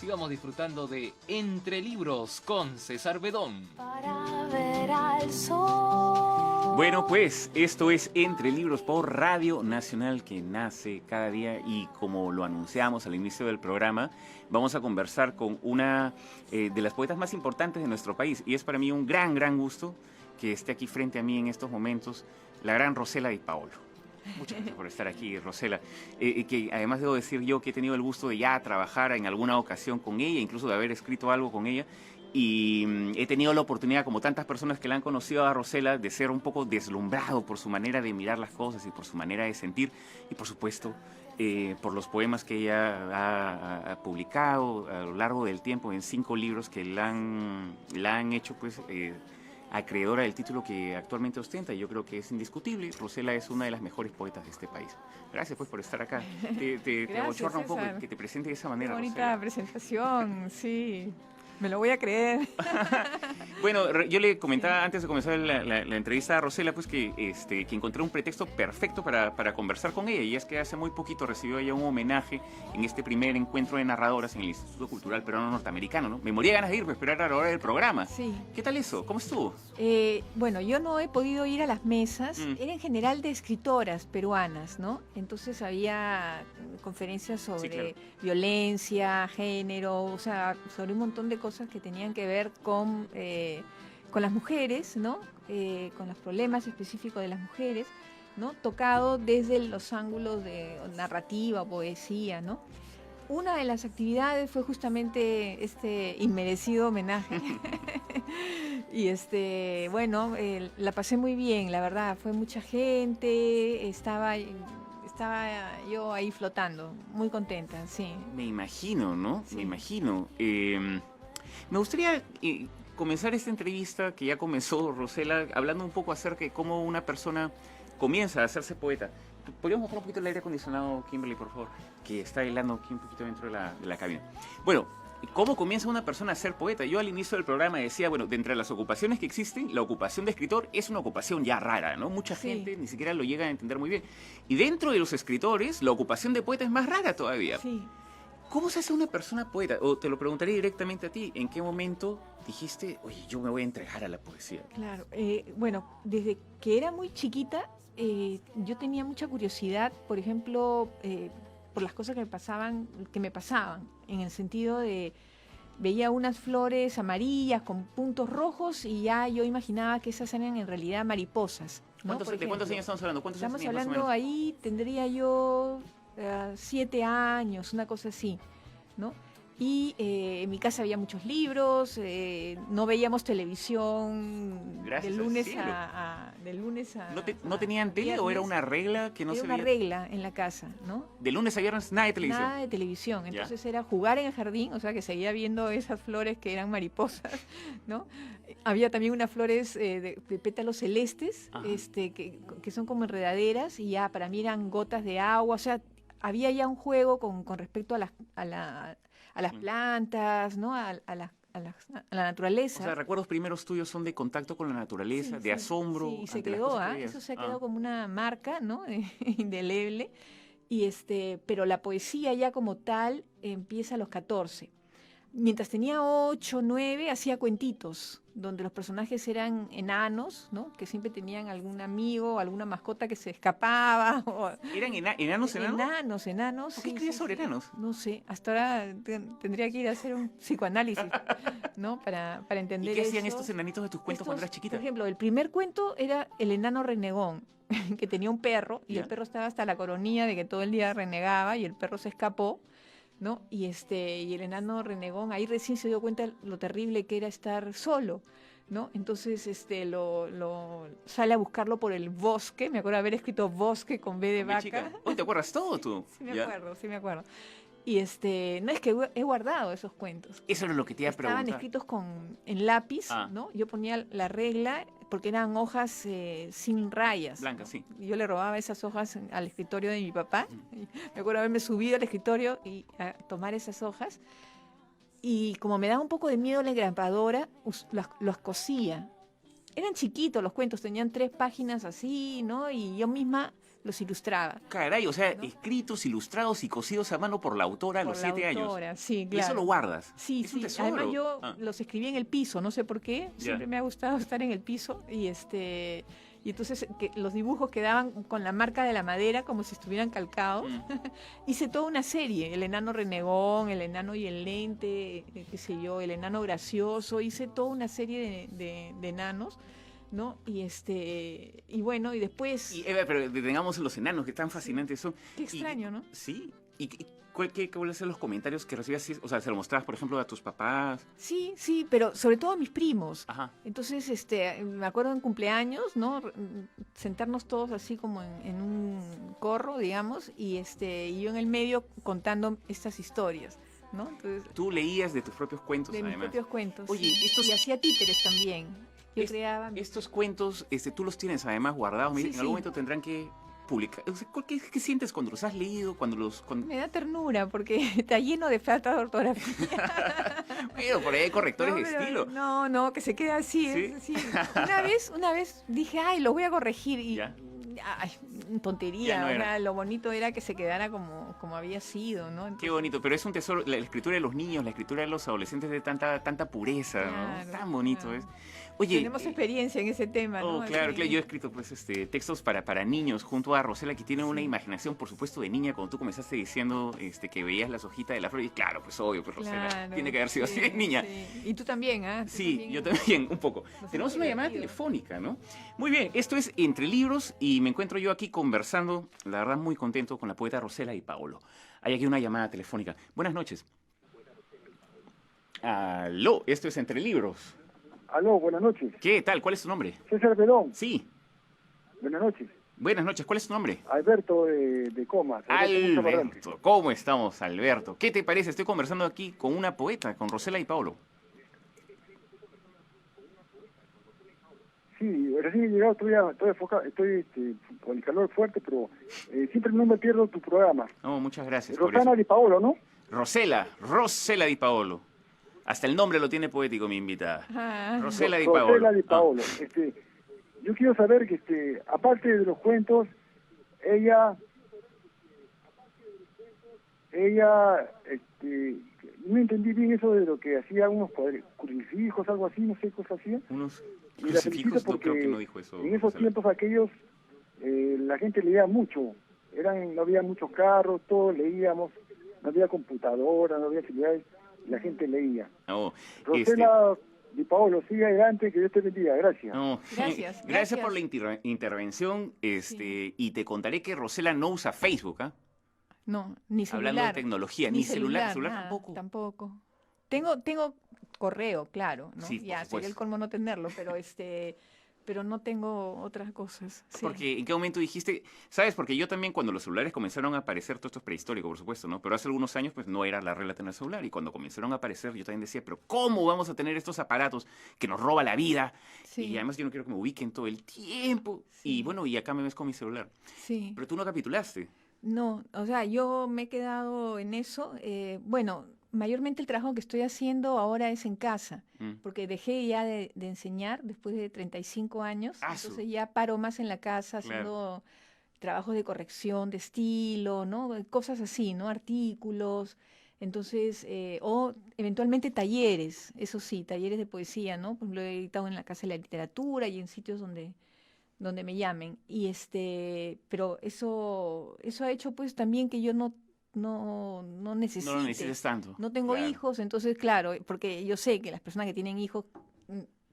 sigamos disfrutando de Entre Libros con César Bedón. Para ver al sol. Bueno, pues esto es Entre Libros por Radio Nacional, que nace cada día, y como lo anunciamos al inicio del programa, vamos a conversar con una de las poetas más importantes de nuestro país, y es para mí un gran gusto que esté aquí frente a mí en estos momentos la gran Rosela Di Paolo. Muchas gracias por estar aquí, Rosela. Que además debo decir yo que he tenido el gusto de ya trabajar en alguna ocasión con ella, incluso de haber escrito algo con ella, y he tenido la oportunidad, como tantas personas que la han conocido a Rosela, de ser un poco deslumbrado por su manera de mirar las cosas y por su manera de sentir, y por supuesto por los poemas que ella ha publicado a lo largo del tiempo en 5 libros que la han hecho pues acreedora del título que actualmente ostenta, y yo creo que es indiscutible. Rosela es una de las mejores poetas de este país. Gracias pues por estar acá. Te abochorna un poco que te presente de esa manera, Qué bonita Rosela. presentación, sí. Me lo voy a creer. Bueno, yo le comentaba antes de comenzar la entrevista a Rosela, pues que encontré un pretexto perfecto para conversar con ella, y es que hace muy poquito recibió ella un homenaje en este primer encuentro de narradoras en el Instituto Cultural Peruano Norteamericano, ¿no? Me moría de ganas de ir para esperar a la hora del programa. Sí. ¿Qué tal eso? ¿Cómo estuvo? Bueno, yo no he podido ir a las mesas, era en general de escritoras peruanas, ¿no? Entonces había conferencias sobre claro, violencia, género, o sea, sobre un montón de cosas que tenían que ver con las mujeres, ¿no? Con los problemas específicos de las mujeres, ¿no? Tocado desde los ángulos de narrativa, poesía, ¿no? Una de las actividades fue justamente este inmerecido homenaje. Y bueno, la pasé muy bien, la verdad, fue mucha gente, estaba yo ahí flotando, muy contenta, sí. Me imagino, ¿no? Sí. Me imagino. Me gustaría comenzar esta entrevista que ya comenzó, Rosela, hablando un poco acerca de cómo una persona comienza a hacerse poeta. ¿Podríamos bajar un poquito el aire acondicionado, Kimberly, por favor? Que está helando aquí un poquito dentro de la cabina. Bueno, ¿cómo comienza una persona a ser poeta? Yo al inicio del programa decía, bueno, de entre las ocupaciones que existen, la ocupación de escritor es una ocupación ya rara, ¿no? Mucha Sí. gente ni siquiera lo llega a entender muy bien. Y dentro de los escritores, la ocupación de poeta es más rara todavía. Sí. ¿Cómo se hace una persona poeta? O te lo preguntaría directamente a ti, ¿en qué momento dijiste, oye, yo me voy a entregar a la poesía? Claro, bueno, desde que era muy chiquita, yo tenía mucha curiosidad, por ejemplo, por las cosas que me pasaban, en el sentido de veía unas flores amarillas con puntos rojos y ya yo imaginaba que esas eran en realidad mariposas, ¿no? ¿De Por cuántos ejemplo, años estamos hablando? ¿Cuántos años estamos tenías, más o hablando menos? ahí, tendría yo 7 años, una cosa así, ¿no? Y en mi casa había muchos libros, no veíamos televisión Gracias de al lunes cielo. de lunes a ¿No tenían tele o era viernes. una regla que no Era se una veía? regla en la casa, ¿no? De lunes a viernes, nada de televisión. Nada de televisión. Ya. Entonces era jugar en el jardín, o sea que seguía viendo esas flores que eran mariposas, ¿no? Había también unas flores de pétalos celestes, Ajá. que son como enredaderas, y ya para mí eran gotas de agua, o sea, había ya un juego con respecto a las plantas, ¿no? A la naturaleza. O sea, recuerdos primeros tuyos son de contacto con la naturaleza, Sí, de sí, asombro. sí, y se ante las quedó, cosas que veías. eso se ha quedado como una marca, ¿no? Indeleble. Y pero la poesía ya como tal empieza a los 14. Mientras tenía 8, 9, hacía cuentitos, donde los personajes eran enanos, ¿no? Que siempre tenían algún amigo, alguna mascota que se escapaba. ¿Eran enanos? Enanos. ¿Por qué Sí, escribías sí, sobre sí. enanos? No sé, hasta ahora tendría que ir a hacer un psicoanálisis, ¿no? Para ¿Y entender qué hacían eso. estos enanitos de tus cuentos cuando eras chiquita? Por ejemplo, el primer cuento era el enano renegón, que tenía un perro, y Ya. el perro estaba hasta la coronilla de que todo el día renegaba, y el perro se escapó, ¿no? Y el enano renegón ahí recién se dio cuenta lo terrible que era estar solo, ¿no? Entonces lo sale a buscarlo por el bosque, me acuerdo haber escrito bosque con B de Con mi vaca. chica. Oye, ¿te acuerdas todo tú? Sí me Ya. acuerdo, sí me acuerdo. Y no es que he guardado esos cuentos. Eso era lo que te iba a Estaban preguntar. escritos en lápiz, Ah. ¿no? Yo ponía la regla porque eran hojas sin rayas. Blanca, sí. Yo le robaba esas hojas al escritorio de mi papá. Y me acuerdo haberme subido al escritorio y a tomar esas hojas. Y como me daba un poco de miedo la engrapadora, los cosía. Eran chiquitos los cuentos, tenían 3 páginas así, ¿no? Y yo misma los ilustraba. Caray, o sea, ¿No? escritos, ilustrados y cosidos a mano por la autora a los Por la 7 años. autora, sí, Y claro. eso lo guardas. Sí, Es un sí. tesoro. Además yo Ah, los escribí en el piso, no sé por qué. Ya. Siempre me ha gustado estar en el piso y entonces los dibujos quedaban con la marca de la madera como si estuvieran calcados. mm. Hice toda una serie, el enano renegón, el enano y el lente, qué sé yo, el enano gracioso. Hice toda una serie de enanos, ¿no? Y bueno, y después Y, Eva, pero detengamos en los enanos, que tan fascinantes son. qué Y- extraño, ¿no? Sí. ¿Y cuáles son los comentarios que recibías? O sea, ¿se lo mostrabas, por ejemplo, a tus papás? Sí, sí, pero sobre todo a mis primos. Ajá. Entonces, me acuerdo en cumpleaños, ¿no? Sentarnos todos así como en un corro, digamos, y yo en el medio contando estas historias, ¿no? Entonces, Tú leías de tus propios cuentos, de mis además. propios cuentos. Oye, sí. estos- Y hacía títeres también. Yo Es- creaba. Estos cuentos, tú los tienes además guardados. Sí, En sí. algún momento tendrán que publicar. O sea, ¿qué sientes cuando los has leído? Me da ternura porque está lleno de falta de ortografía. Bueno, por ahí hay correctores de pero estilo. No, que se quede así. ¿Sí? Sí. Una vez dije, ay, lo voy a corregir y Ya. ay, Ya tontería. no O era. sea, lo bonito era que se quedara como había sido, ¿no? Qué Entonces, bonito, pero es un tesoro. La escritura de los niños, la escritura de los adolescentes de tanta pureza, ¿no? Claro, Tan bonito claro. es. Oye, tenemos experiencia en ese tema, ¿no? oh, claro, Así. claro. Yo he escrito pues textos para niños junto a Rosela, que tiene una imaginación, por supuesto, de niña. Cuando tú comenzaste diciendo que veías las hojitas de la flor, y claro, pues obvio, pues Rosela Claro, tiene que haber sido sí, así de niña. sí. Y tú también, ¿ah? Tú Sí, yo también, un poco. Nos Tenemos hemos una llamada divertido. telefónica, ¿no? Muy bien, esto es Entre Libros y me encuentro yo aquí conversando, la verdad muy contento con la poeta Rosela Di Paolo. Hay aquí una llamada telefónica. Buenas noches. Aló, esto es Entre Libros. Aló, buenas noches. ¿Qué tal? ¿Cuál es tu nombre? César Perón, Sí, buenas noches. buenas noches. ¿Cuál es tu nombre? Alberto de Comas. Alberto Musa Alberto. ¿Cómo estamos, Alberto? ¿Qué te parece? Estoy conversando aquí con una poeta, con Rosela Di Paolo. Sí, recién he llegado, estoy enfocado, estoy con el calor fuerte, pero siempre no me pierdo tu programa. No, muchas gracias por Rosana eso. Di Paolo, ¿no? Rosela Di Paolo. Hasta el nombre lo tiene poético mi invitada. Ah, Rosela Di Paolo. Rosela Di Ah. Paolo. Yo quiero saber que, aparte de los cuentos, ella, no entendí bien eso de lo que hacía unos crucifijos, algo así, no sé qué cosa hacía. Unos Y la felicito crucifijos, no porque creo que no dijo eso. en esos Rosela. tiempos aquellos la gente leía mucho, no había muchos carros, todos leíamos, no había computadora, no había celulares, la gente leía. No, Rosela Di Paolo, sigue adelante, que Dios te bendiga, gracias. no. Gracias, Gracias por gracias. la intervención, Sí. y te contaré que Rosela no usa Facebook, ¿ah? no, ni celular. Hablando de tecnología, ni celular nada, tampoco. Tampoco. Tengo correo, claro, ¿no? Sí, por Ya, sería supuesto. el colmo no tenerlo, pero no tengo otras cosas. Sí. Porque en qué momento dijiste, sabes, porque yo también cuando los celulares comenzaron a aparecer, todo esto es prehistórico, por supuesto, ¿no? Pero hace algunos años pues no era la regla tener celular y cuando comenzaron a aparecer yo también decía, pero ¿cómo vamos a tener estos aparatos que nos roba la vida? Sí, Y además yo no quiero que me ubiquen todo el tiempo. Sí. Y bueno, y acá me ves con mi celular. sí. Pero tú no capitulaste. No, o sea, yo me he quedado en eso. Bueno, mayormente el trabajo que estoy haciendo ahora es en casa, Mm. porque dejé ya de enseñar después de 35 años, Ah, su. entonces ya paro más en la casa Claro. haciendo trabajos de corrección de estilo, ¿no? Cosas así, ¿no? Artículos. Entonces, o eventualmente talleres, eso sí, talleres de poesía, ¿no? Pues lo he editado en la Casa de la Literatura y en sitios donde me llamen. Pero eso ha hecho pues también que yo no necesite. No lo necesites tanto. No tengo Claro. hijos, entonces claro, porque yo sé que las personas que tienen hijos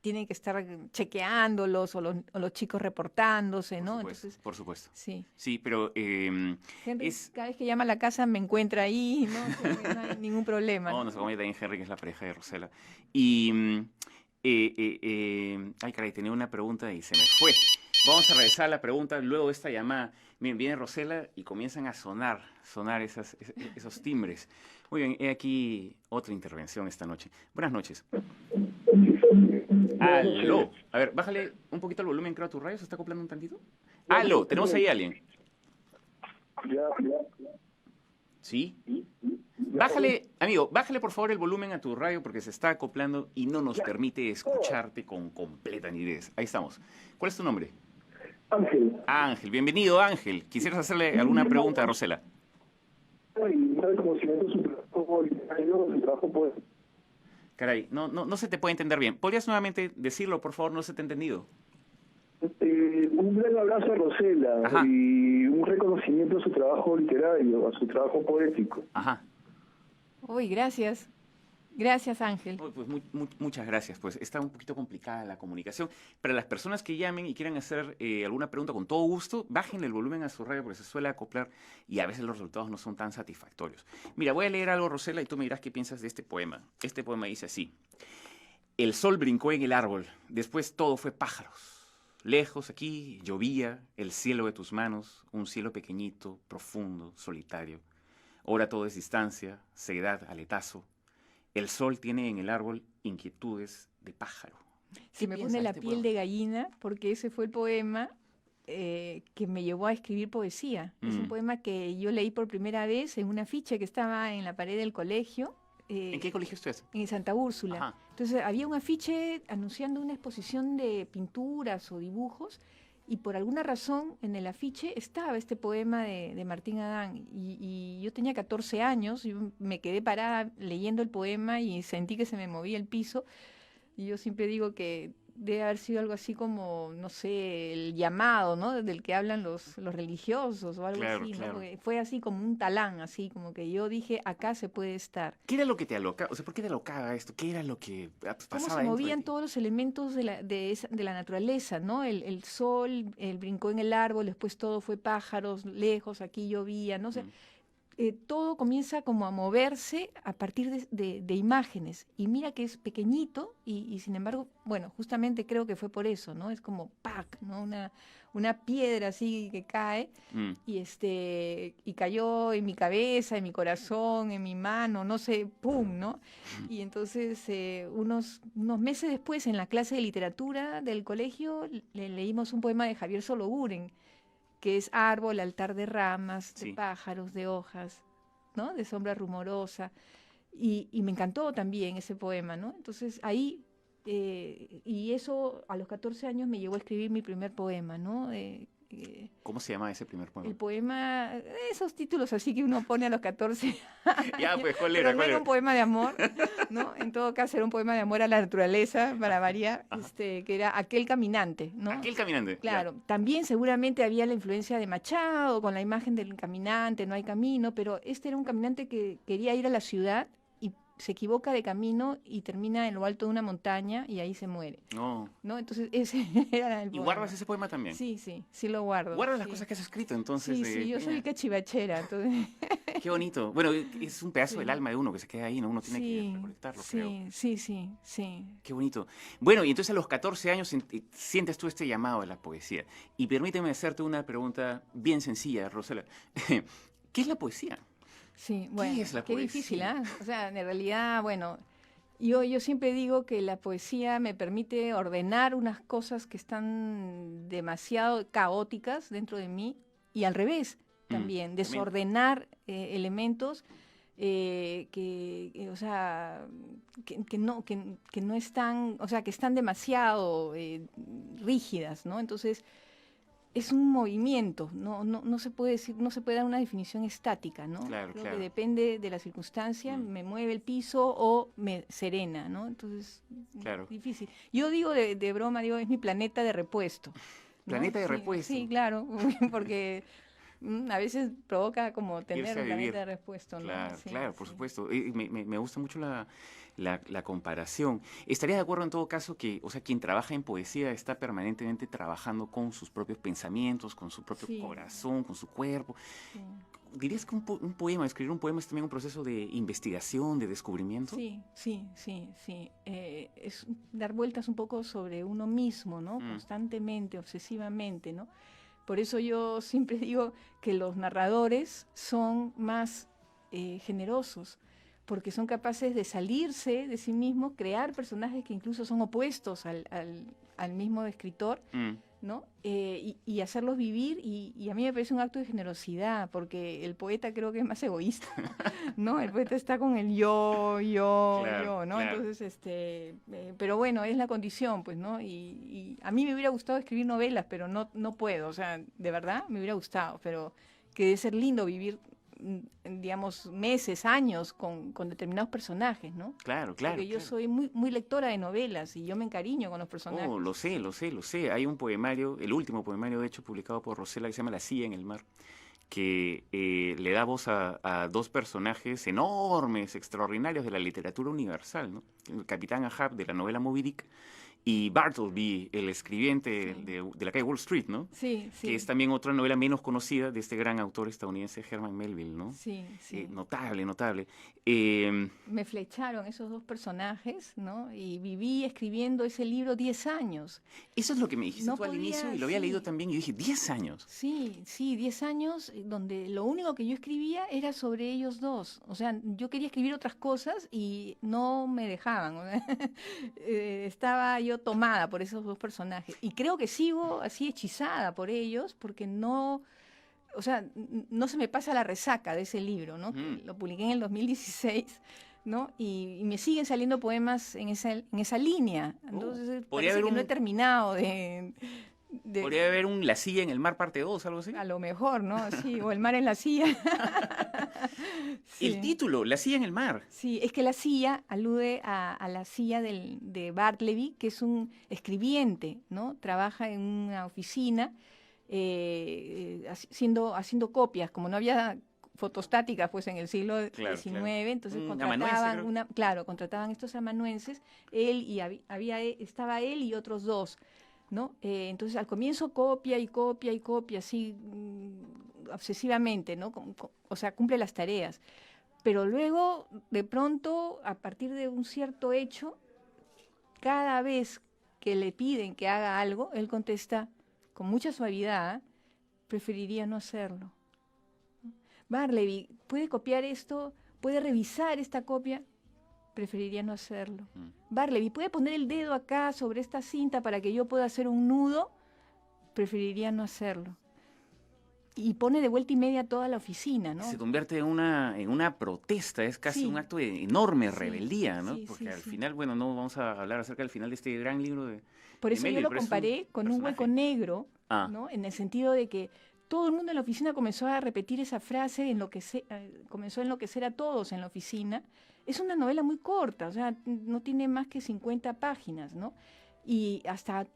tienen que estar chequeándolos o los chicos reportándose, ¿no? Por supuesto, Entonces, por supuesto. sí. Sí, pero Henry, Es- cada vez que llama a la casa me encuentra ahí, ¿no? No hay ningún problema. no, nos acompaña también Henry, que es la pareja de Rosela. Y, ay, caray, tenía una pregunta y se me fue. Vamos a regresar a la pregunta luego de esta llamada. Miren, viene Rosela y comienzan a sonar esos timbres. Muy bien, he aquí otra intervención esta noche. Buenas noches. Aló. A ver, bájale un poquito el volumen, creo, a tu radio. ¿Se está acoplando un tantito? Aló, ¿tenemos ahí a alguien? ¿Sí? Bájale, amigo, bájale por favor el volumen a tu radio porque se está acoplando y no nos permite escucharte con completa nitidez. Ahí estamos. ¿Cuál es tu nombre? Ángel. Ángel, bienvenido Ángel. ¿Quisieras hacerle alguna pregunta a Rosela? No reconocimiento de su trabajo literario, su trabajo poético. Caray, no se te puede entender bien. ¿Podrías nuevamente decirlo, por favor? No se te ha entendido. Un gran abrazo a Rosela. Ajá. Y un reconocimiento a su trabajo literario, a su trabajo poético. Ajá. Uy, gracias. Gracias, Ángel. Pues muchas gracias. Pues está un poquito complicada la comunicación. Para las personas que llamen y quieran hacer alguna pregunta, con todo gusto, bajen el volumen a su radio porque se suele acoplar y a veces los resultados no son tan satisfactorios. Mira, voy a leer algo, Rosela, y tú me dirás qué piensas de este poema. Este poema dice así. El sol brincó en el árbol, después todo fue pájaros. Lejos aquí llovía el cielo de tus manos, un cielo pequeñito, profundo, solitario. Ahora todo es distancia, ceguedad, aletazo. El sol tiene en el árbol inquietudes de pájaro. Se me pone la piel de gallina porque ese fue el poema que me llevó a escribir poesía. Es un poema que yo leí por primera vez en un afiche que estaba en la pared del colegio. ¿En qué colegio estás? En Santa Úrsula. Ajá. Entonces había un afiche anunciando una exposición de pinturas o dibujos y por alguna razón en el afiche estaba este poema de Martín Adán y yo tenía 14 años, yo me quedé parada leyendo el poema y sentí que se me movía el piso y yo siempre digo que debe haber sido algo así como, no sé, el llamado, ¿no? Del que hablan los religiosos o algo Claro, así, ¿no? claro. Porque fue así como un talán, así como que yo dije, acá se puede estar. ¿Qué era lo que te alocaba? O sea, ¿por qué te alocaba esto? ¿Qué era lo que Cómo pasaba se dentro de movían ti? todos los elementos de la naturaleza, ¿no? El sol, el brincó en el árbol, después todo fue pájaros, lejos, aquí llovía, no sé. Todo comienza como a moverse a partir de imágenes. Y mira que es pequeñito y sin embargo, bueno, justamente creo que fue por eso, ¿no? Es como ¡pac!, ¿no? Una piedra así que cae y cayó en mi cabeza, en mi corazón, en mi mano, no sé, ¡pum!, ¿no? Y entonces unos meses después en la clase de literatura del colegio le leímos un poema de Javier Sologuren, que es árbol, altar de ramas, de Sí. pájaros, de hojas, ¿no? De sombra rumorosa. Y me encantó también ese poema, ¿no? Entonces ahí, y eso a los 14 años me llevó a escribir mi primer poema, ¿no? ¿Cómo se llama ese primer poema? El poema, esos títulos así que uno pone a los 14 Ya, pues, ¿cuál pero era? no ¿Cuál era era? un poema de amor, ¿no? En todo caso era un poema de amor a la naturaleza, para variar, que era Aquel caminante, ¿no? Aquel caminante. ya. Claro, también seguramente había la influencia de Machado con la imagen del caminante, no hay camino, pero este era un caminante que quería ir a la ciudad y se equivoca de camino y termina en lo alto de una montaña y ahí se muere, No. ¿no? Entonces ese era el ¿Y poema. guardas ese poema también? Sí lo guardo. ¿Guardas las sí. cosas que has escrito entonces? Sí, yo soy mira, cachivachera, entonces... Qué bonito. Bueno, es un pedazo Sí. del alma de uno que se queda ahí, ¿no? Uno tiene que recolectarlo, creo. sí. Qué bonito. Bueno, y entonces a los 14 años sientes tú este llamado a la poesía. Y permíteme hacerte una pregunta bien sencilla, Rosela. ¿Qué es la poesía? Sí, bueno, es la qué poesía? difícil, ¿ah? O sea, en realidad, bueno, yo siempre digo que la poesía me permite ordenar unas cosas que están demasiado caóticas dentro de mí y al revés también, desordenar elementos o sea, que no están, o sea, que están demasiado rígidas, ¿no? Entonces, es un movimiento, no se puede decir, no se puede dar una definición estática, ¿no? Claro, Creo claro. que depende de la circunstancia, me mueve el piso o me serena, ¿no? Entonces, Claro. difícil. Yo digo de broma, digo, es mi planeta de repuesto. ¿no? Planeta de Sí, repuesto. Sí, claro, porque a veces provoca como tener Irse a un vivir. planeta de repuesto, ¿no? Claro, Sí, claro, por sí. supuesto. Me gusta mucho la comparación. Estaría de acuerdo en todo caso que, o sea, quien trabaja en poesía está permanentemente trabajando con sus propios pensamientos, con su propio Sí. corazón, con su cuerpo. Sí. ¿Dirías que un poema, escribir un poema es también un proceso de investigación, de descubrimiento? Sí. Es dar vueltas un poco sobre uno mismo, ¿no? Constantemente, obsesivamente, ¿no? Por eso yo siempre digo que los narradores son más generosos, porque son capaces de salirse de sí mismos, crear personajes que incluso son opuestos al mismo escritor, ¿no? Y hacerlos vivir, y a mí me parece un acto de generosidad, porque el poeta creo que es más egoísta, ¿no? El poeta está con el yo, Claro, ¿no? claro. Entonces, pero bueno, es la condición, pues, ¿no? Y a mí me hubiera gustado escribir novelas, pero no puedo, o sea, de verdad me hubiera gustado, pero que debe ser lindo vivir, digamos, meses, años con determinados personajes, ¿no? Claro, claro. Porque yo claro. soy muy lectora de novelas y yo me encariño con los personajes. Oh, lo sé. Hay un poemario, el último poemario, de hecho, publicado por Rosela, que se llama La silla en el mar, que le da voz a dos personajes enormes, extraordinarios de la literatura universal, ¿no? El capitán Ahab de la novela Moby Dick y Bartleby, el escribiente Sí. de la calle Wall Street, ¿no? Sí, sí. Que es también otra novela menos conocida de este gran autor estadounidense Herman Melville, ¿no? Sí, sí. Notable, notable. Me flecharon esos dos personajes, ¿no? Y viví escribiendo ese libro 10 años. Eso es lo que me dijiste No tú al podía, inicio y lo había sí. leído también y dije, 10 años. Sí, 10 años donde lo único que yo escribía era sobre ellos dos. O sea, yo quería escribir otras cosas y no me dejaban. O sea, estaba yo tomada por esos dos personajes. Y creo que sigo así hechizada por ellos porque no... O sea, no se me pasa la resaca de ese libro, ¿no? Que Mm. lo publiqué en el 2016, ¿no? Y me siguen saliendo poemas en esa línea. Entonces, podría parece haber que no un- he terminado de Podría haber un La silla en el mar parte 2, algo así. a lo mejor, ¿no? Sí, o el mar en la silla. Sí. El título, La silla en el mar. Sí, es que la silla alude a la silla de Bartleby, que es un escribiente, ¿no? Trabaja en una oficina haciendo copias, como no había fotostáticas pues en el siglo Claro, XIX, claro. entonces Un amanuense, creo. contrataban estos amanuenses, estaba él y otros dos, ¿no? Entonces al comienzo copia y copia y copia, así obsesivamente, ¿no? O sea, cumple las tareas. Pero luego, de pronto, a partir de un cierto hecho, cada vez que le piden que haga algo, él contesta con mucha suavidad, preferiría no hacerlo. Bartleby, ¿puede copiar esto? ¿Puede revisar esta copia? Preferiría no hacerlo. Bartleby, ¿puede poner el dedo acá sobre esta cinta para que yo pueda hacer un nudo? Preferiría no hacerlo. Y pone de vuelta y media toda la oficina, ¿no? Se convierte en una protesta, es casi Sí. un acto de enorme Sí, rebeldía, ¿no? sí, Porque sí, al sí. final, bueno, no vamos a hablar acerca del final de este gran libro de Por eso yo Melville, lo pero es un comparé con un hueco personaje. negro, Ah. ¿no? En el sentido de que todo el mundo en la oficina comenzó a repetir esa frase, comenzó a enloquecer a todos en la oficina. Es una novela muy corta, o sea, no tiene más que 50 páginas, ¿no? Y hasta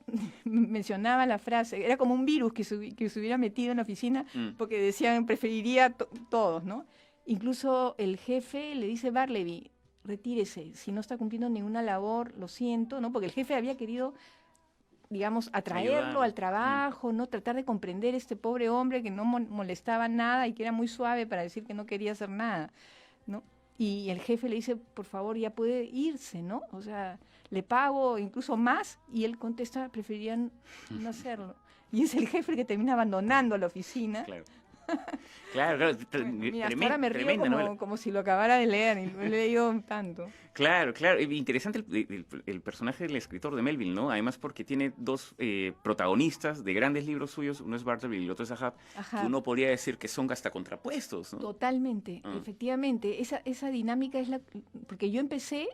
mencionaba la frase, era como un virus que se hubiera metido en la oficina, porque decían, preferiría todos, ¿no? Incluso el jefe le dice, Bartleby, retírese, si no está cumpliendo ninguna labor, lo siento, ¿no? Porque el jefe había querido, digamos, atraerlo Ayudarlo. al trabajo, ¿no? Tratar de comprender a este pobre hombre que no molestaba nada y que era muy suave para decir que no quería hacer nada, ¿no? Y el jefe le dice, por favor, ya puede irse, ¿no? O sea, le pago incluso más, y él contesta, preferiría no hacerlo. Y es el jefe el que termina abandonando la oficina. Claro. Claro, Mira, hasta ahora me río tremenda novela. como si lo acabara de leer, y lo he leído tanto. Claro. Interesante el personaje del escritor de Melville, ¿no? Además porque tiene dos protagonistas de grandes libros suyos, uno es Bartleby y el otro es Ahab, Ajá. que uno podría decir que son hasta contrapuestos, ¿no? Totalmente, Ah. efectivamente. Esa dinámica es porque yo empecé,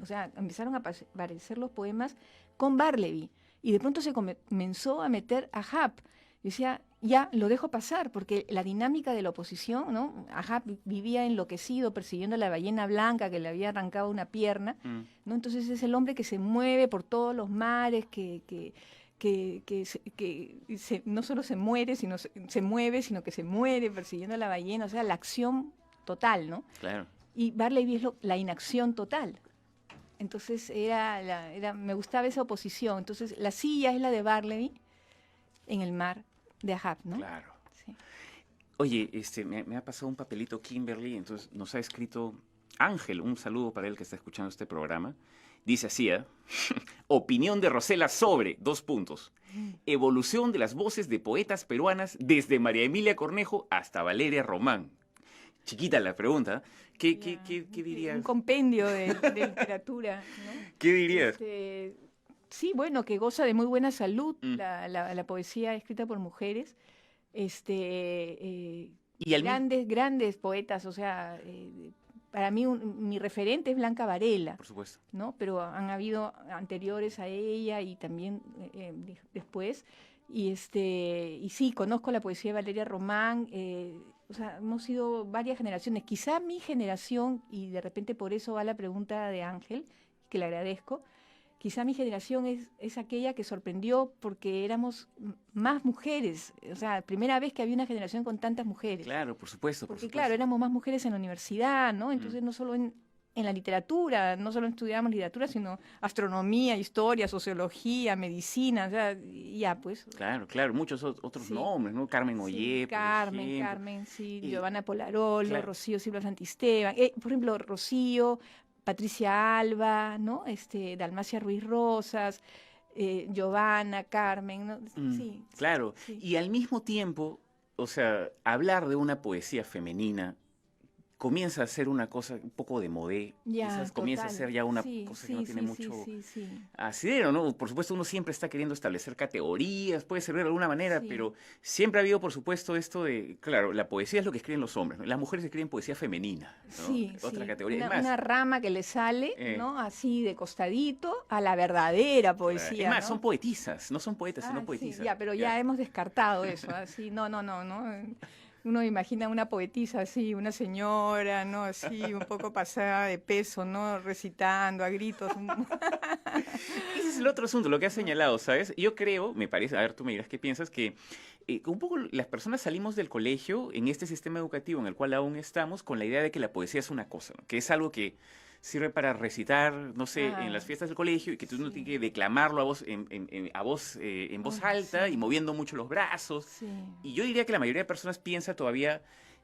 o sea, empezaron a aparecer los poemas con Bartleby, y de pronto se comenzó a meter a Ahab. Yo decía, ya, lo dejo pasar, porque la dinámica de la oposición, ¿no? Ahab vivía enloquecido persiguiendo a la ballena blanca que le había arrancado una pierna, ¿no? Entonces es el hombre que se mueve por todos los mares, no solo se muere, sino se mueve, sino que se muere persiguiendo a la ballena, o sea, la acción total, ¿no? Claro. Y Bartleby es la inacción total. Entonces me gustaba esa oposición. Entonces la silla es la de Bartleby en el mar de Ahab, ¿no? Claro. Sí. Oye, me ha pasado un papelito Kimberly, entonces nos ha escrito Ángel, un saludo para él que está escuchando este programa. Dice así, opinión de Rosela sobre, 2 puntos, evolución de las voces de poetas peruanas desde María Emilia Cornejo hasta Valeria Román. Chiquita la pregunta, ¿qué dirías? Un compendio de literatura, ¿no? ¿Qué dirías? Sí, bueno, que goza de muy buena salud Mm. la poesía escrita por mujeres. Y al mismo, Grandes poetas, o sea, para mí mi referente es Blanca Varela, por supuesto. ¿no? Pero han habido anteriores a ella y también después. Y sí, conozco la poesía de Valeria Román, o sea, hemos sido varias generaciones. Quizá mi generación, y de repente por eso va la pregunta de Ángel, que le agradezco, quizá mi generación es aquella que sorprendió porque éramos más mujeres, o sea, primera vez que había una generación con tantas mujeres. Claro, por supuesto, por Porque supuesto. claro, éramos más mujeres en la universidad, ¿no? Entonces no solo en la literatura, no solo estudiábamos literatura, sino astronomía, historia, sociología, medicina, o sea, ya pues. Claro, claro, muchos otros Sí. nombres, ¿no? Carmen Sí, Ollé, por ejemplo. Carmen, sí, Y- Giovanna Polarolo, claro. Rocío Silva Santisteban, por ejemplo, Rocío, Patricia Alba, ¿no? Dalmacia Ruiz Rosas, Giovanna, Carmen, ¿no? Sí, Claro, sí. y al mismo tiempo, o sea, hablar de una poesía femenina comienza a ser una cosa un poco de modé, Ya, quizás comienza a total. ser ya una Sí, cosa que sí, no tiene sí, mucho sí. asidero, ¿no? Por supuesto, uno siempre está queriendo establecer categorías, puede servir de alguna manera, Sí. pero siempre ha habido, por supuesto, esto de, claro, la poesía es lo que escriben los hombres, ¿no? Las mujeres escriben poesía femenina, ¿no? Sí, Otra sí. categoría. Una, Es más, una rama que le sale, Eh. ¿no? Así de costadito a la verdadera es poesía, más, ¿no? son poetisas, no son poetas, sino Ah, poetisas. sí, ya, pero ya hemos descartado eso, así, no. Uno imagina una poetisa así, una señora, ¿no? Así, un poco pasada de peso, ¿no? Recitando a gritos. Ese es el otro asunto, lo que has señalado, ¿sabes? Yo creo, me parece, a ver, tú me dirás qué piensas, que un poco las personas salimos del colegio en este sistema educativo en el cual aún estamos con la idea de que la poesía es una cosa, ¿no? Que es algo que sirve para recitar, no sé, Ah, en las fiestas del colegio y que tú no sí. tienes que declamarlo a voz, en voz alta sí. y moviendo mucho los brazos. Sí. Y yo diría que la mayoría de personas piensa todavía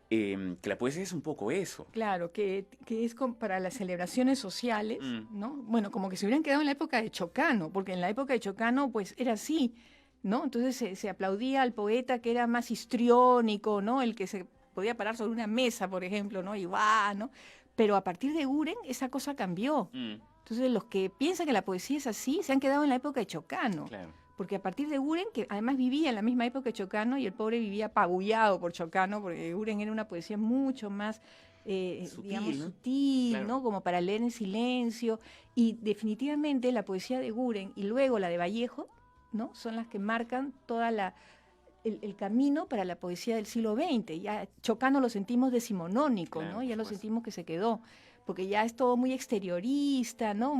que la poesía es un poco eso. Claro, que es para las celebraciones sociales, ¿no? Bueno, como que se hubieran quedado en la época de Chocano, porque en la época de Chocano, pues, era así, ¿no? Entonces se aplaudía al poeta que era más histriónico, ¿no? El que se podía parar sobre una mesa, por ejemplo, ¿no? Y ¡guau!, ¿no? Pero a partir de Uren, esa cosa cambió. Entonces, los que piensan que la poesía es así, se han quedado en la época de Chocano. Claro. Porque a partir de Uren, que además vivía en la misma época que Chocano, y el pobre vivía apabullado por Chocano, porque Uren era una poesía mucho más, Sutil, digamos, ¿no? sutil, Claro. ¿no? Como para leer en silencio. Y definitivamente la poesía de Uren y luego la de Vallejo, ¿no? Son las que marcan toda el camino para la poesía del siglo XX. Ya Chocano lo sentimos decimonónico, Claro, ¿no? Ya por lo supuesto. sentimos que se quedó, porque ya es todo muy exteriorista, ¿no?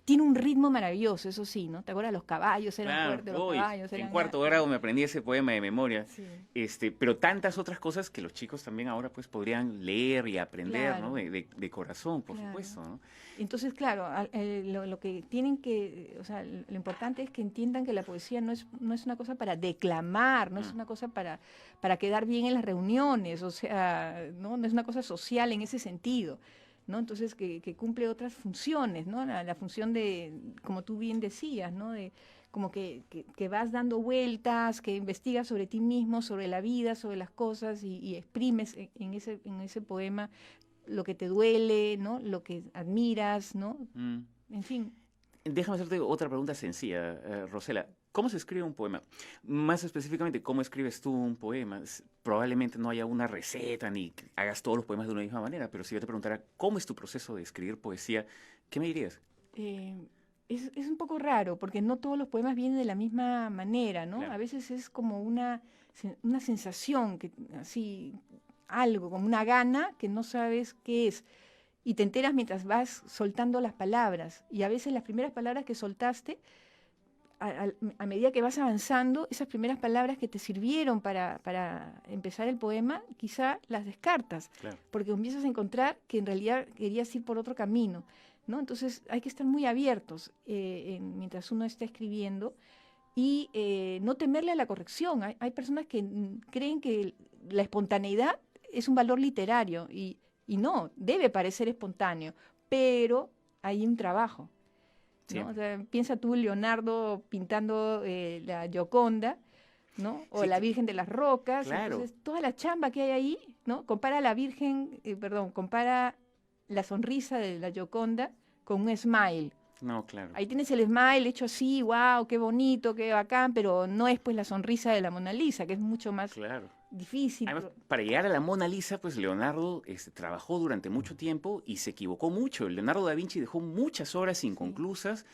Tiene un ritmo maravilloso, eso sí, ¿no? ¿Te acuerdas? Los caballos eran Claro, fuertes, los uy, caballos en eran... cuarto grado me aprendí ese poema de memoria. Sí. Pero tantas otras cosas que los chicos también ahora pues podrían leer y aprender, Claro. ¿no? De corazón, por Claro. supuesto, ¿no? Entonces, claro, lo que tienen que, o sea, lo importante es que entiendan que la poesía no es una cosa para declamar, no es una cosa para quedar bien en las reuniones, o sea, no es una cosa social en ese sentido, ¿no? Entonces, que cumple otras funciones, ¿no? La función de, como tú bien decías, ¿no? De como que vas dando vueltas, que investigas sobre ti mismo, sobre la vida, sobre las cosas y exprimes en ese poema lo que te duele, ¿no? Lo que admiras, ¿no? En fin. Déjame hacerte otra pregunta sencilla, Rosela. ¿Cómo se escribe un poema? Más específicamente, ¿cómo escribes tú un poema? Probablemente no haya una receta ni que hagas todos los poemas de una misma manera, pero si yo te preguntara, ¿cómo es tu proceso de escribir poesía? ¿Qué me dirías? Es un poco raro, porque no todos los poemas vienen de la misma manera, ¿no? Claro. A veces es como una sensación, que así, algo, como una gana que no sabes qué es. Y te enteras mientras vas soltando las palabras. Y a veces las primeras palabras que soltaste, a medida que vas avanzando, esas primeras palabras que te sirvieron para empezar el poema, quizá las descartas, Claro. porque empiezas a encontrar que en realidad querías ir por otro camino, ¿no? Entonces hay que estar muy abiertos mientras uno está escribiendo y no temerle a la corrección. Hay personas que creen que la espontaneidad es un valor literario y no, debe parecer espontáneo, pero hay un trabajo, ¿no? Sí. O sea, piensa tú Leonardo pintando la Gioconda, ¿no? O Sí, la Virgen de las Rocas. claro. Entonces, toda la chamba que hay ahí, ¿no? Compara la compara la sonrisa de la Gioconda con un smile, No, claro. Ahí tienes el smile hecho así, wow, qué bonito, qué bacán, pero no es pues la sonrisa de la Mona Lisa, que es mucho más Claro. difícil. Además, para llegar a la Mona Lisa, pues Leonardo trabajó durante mucho tiempo y se equivocó mucho. Leonardo da Vinci dejó muchas obras inconclusas.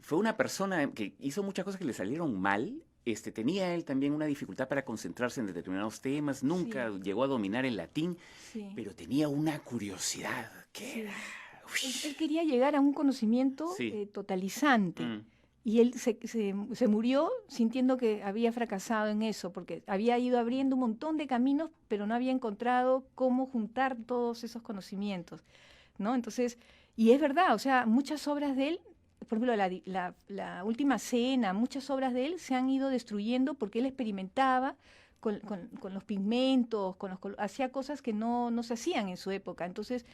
Fue una persona que hizo muchas cosas que le salieron mal. Tenía él también una dificultad para concentrarse en determinados temas. Nunca llegó a dominar el latín, Sí. pero tenía una curiosidad que Sí. era... Él quería llegar a un conocimiento Sí. totalizante. Mm, Y él se murió sintiendo que había fracasado en eso, porque había ido abriendo un montón de caminos, pero no había encontrado cómo juntar todos esos conocimientos, ¿no? Entonces, y es verdad, o sea, muchas obras de él, por ejemplo, la Última Cena, muchas obras de él se han ido destruyendo porque él experimentaba con los pigmentos, hacía cosas que no se hacían en su época. Entonces,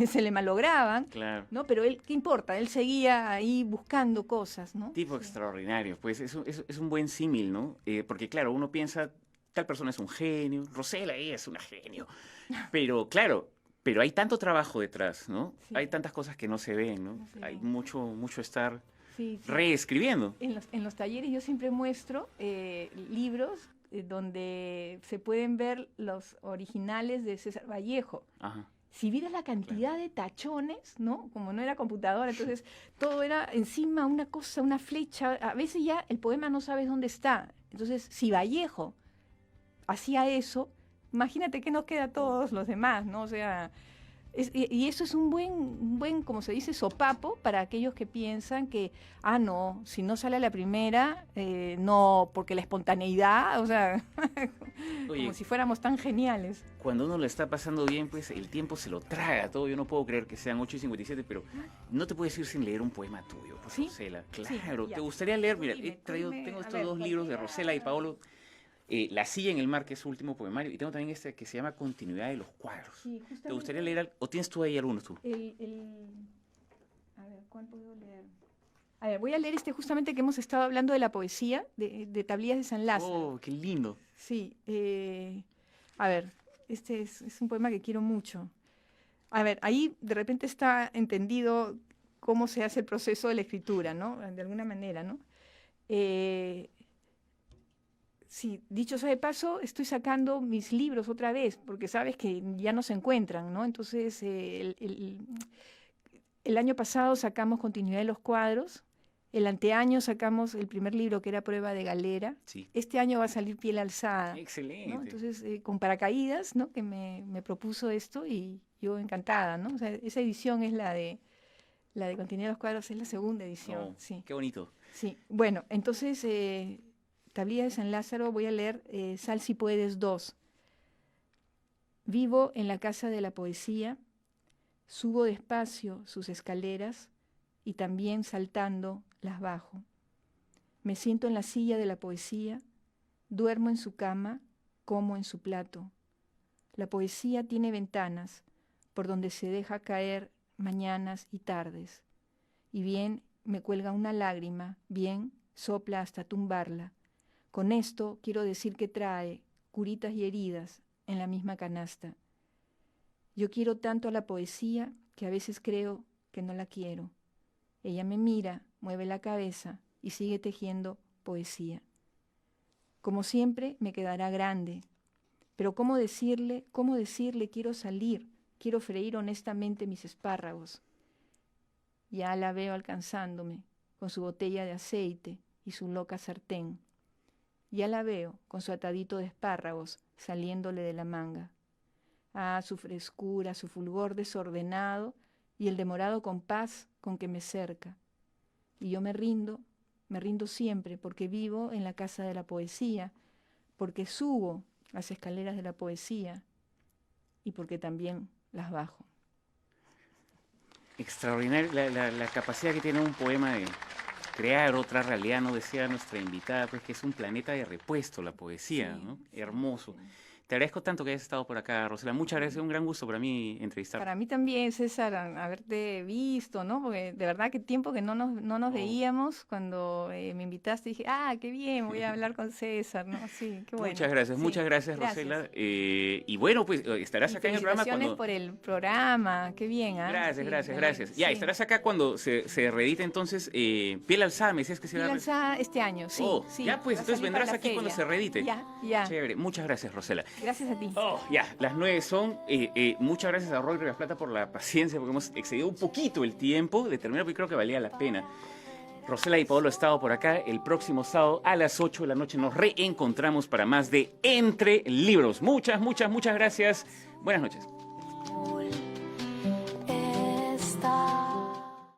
se le malograban, claro. ¿no? Pero él, ¿qué importa? Él seguía ahí buscando cosas, ¿no? Tipo Sí. extraordinario. Pues es un buen símil, ¿no? Porque claro, uno piensa, tal persona es un genio, Rosella es una genio. Pero claro, pero hay tanto trabajo detrás, ¿no? Sí. Hay tantas cosas que no se ven, ¿no? No se Hay ven. mucho estar Sí, sí. reescribiendo. En los talleres yo siempre muestro libros donde se pueden ver los originales de César Vallejo. Ajá. Si vieras la cantidad de tachones, ¿no? Como no era computadora, entonces todo era encima una cosa, una flecha. A veces ya el poema no sabes dónde está. Entonces, si Vallejo hacía eso, imagínate qué nos queda a todos los demás, ¿no? O sea, y eso es un buen, como se dice, sopapo para aquellos que piensan que, no, si no sale a la primera, no, porque la espontaneidad, o sea, Oye, como si fuéramos tan geniales. cuando uno lo está pasando bien, pues el tiempo se lo traga todo. Yo no puedo creer que sean 8:57, pero no te puedes ir sin leer un poema tuyo, por ¿Sí? Rosella. Sí, Claro, ya. ¿te gustaría leer? Mira, Dime, tengo a estos ver, dos libros de cualquiera. Rosella y Paolo. La silla en el mar, que es su último poemario, y tengo también este que se llama Continuidad de los cuadros. Sí, ¿Te justamente gustaría leer algo? ¿O tienes tú ahí algunos tú? A ver, ¿cuál puedo leer? A ver, voy a leer justamente que hemos estado hablando de la poesía, de Tablillas de San Lázaro. Oh, qué lindo. Sí, a ver, este es un poema que quiero mucho. A ver, ahí de repente está entendido cómo se hace el proceso de la escritura, ¿no? De alguna manera, ¿no? Sí, dicho sea de paso, estoy sacando mis libros otra vez, porque sabes que ya no se encuentran, ¿no? Entonces, el año pasado sacamos Continuidad de los cuadros, el anteaño sacamos el primer libro que era Prueba de Galera, Sí. este año va a salir Piel Alzada, Excelente. ¿no? Entonces, con Paracaídas, ¿no? Que me propuso esto y yo encantada, ¿no? O sea, esa edición es la de Continuidad de los cuadros, es la segunda edición, Oh, sí. qué bonito. Sí, bueno, entonces, Tablillas de San Lázaro, voy a leer Sal si puedes 2. Vivo en la casa de la poesía, subo despacio sus escaleras y también saltando las bajo. Me siento en la silla de la poesía, duermo en su cama, como en su plato. La poesía tiene ventanas por donde se deja caer mañanas y tardes, y bien me cuelga una lágrima, bien sopla hasta tumbarla. Con esto quiero decir que trae curitas y heridas en la misma canasta. Yo quiero tanto a la poesía que a veces creo que no la quiero. Ella me mira, mueve la cabeza y sigue tejiendo poesía. Como siempre me quedará grande, pero ¿cómo decirle quiero salir, quiero freír honestamente mis espárragos? Ya la veo alcanzándome con su botella de aceite y su loca sartén. Ya la veo con su atadito de espárragos saliéndole de la manga. Su frescura, su fulgor desordenado y el demorado compás con que me cerca. Y yo me rindo siempre porque vivo en la casa de la poesía, porque subo las escaleras de la poesía y porque también las bajo. Extraordinario la capacidad que tiene un poema de crear otra realidad, ¿no? Decía nuestra invitada, pues que es un planeta de repuesto la poesía, Sí, ¿no? sí, Hermoso. sí. Te agradezco tanto que hayas estado por acá, Rosela. Muchas gracias, un gran gusto para mí entrevistarte. Para mí también, César, haberte visto, ¿no? Porque de verdad que tiempo que no nos veíamos. Cuando me invitaste dije, qué bien, voy a hablar con César, ¿no? Sí, qué bueno. Muchas Sí, gracias, Rosela. Y bueno, pues estarás acá en el programa felicitaciones cuando... por el programa, qué bien, ¿ah? Gracias, Sí, gracias. Ya, sí. estarás acá cuando se reedite entonces Piel Alzada, me decías que se Piel iba a... Alzada este año, sí, Oh, sí. ya pues, va a entonces salir para vendrás la aquí cuando feria. se reedite. Ya. Chévere, muchas gracias, Rosela. Gracias a ti. Oh, ya, las 9 son. Muchas gracias a Roy Rivas Plata por la paciencia, porque hemos excedido un poquito el tiempo de terminar, porque creo que valía la pena. Rosela y Paolo han estado por acá. El próximo sábado a las 8 de la noche nos reencontramos para más de Entre Libros. Muchas gracias. Buenas noches.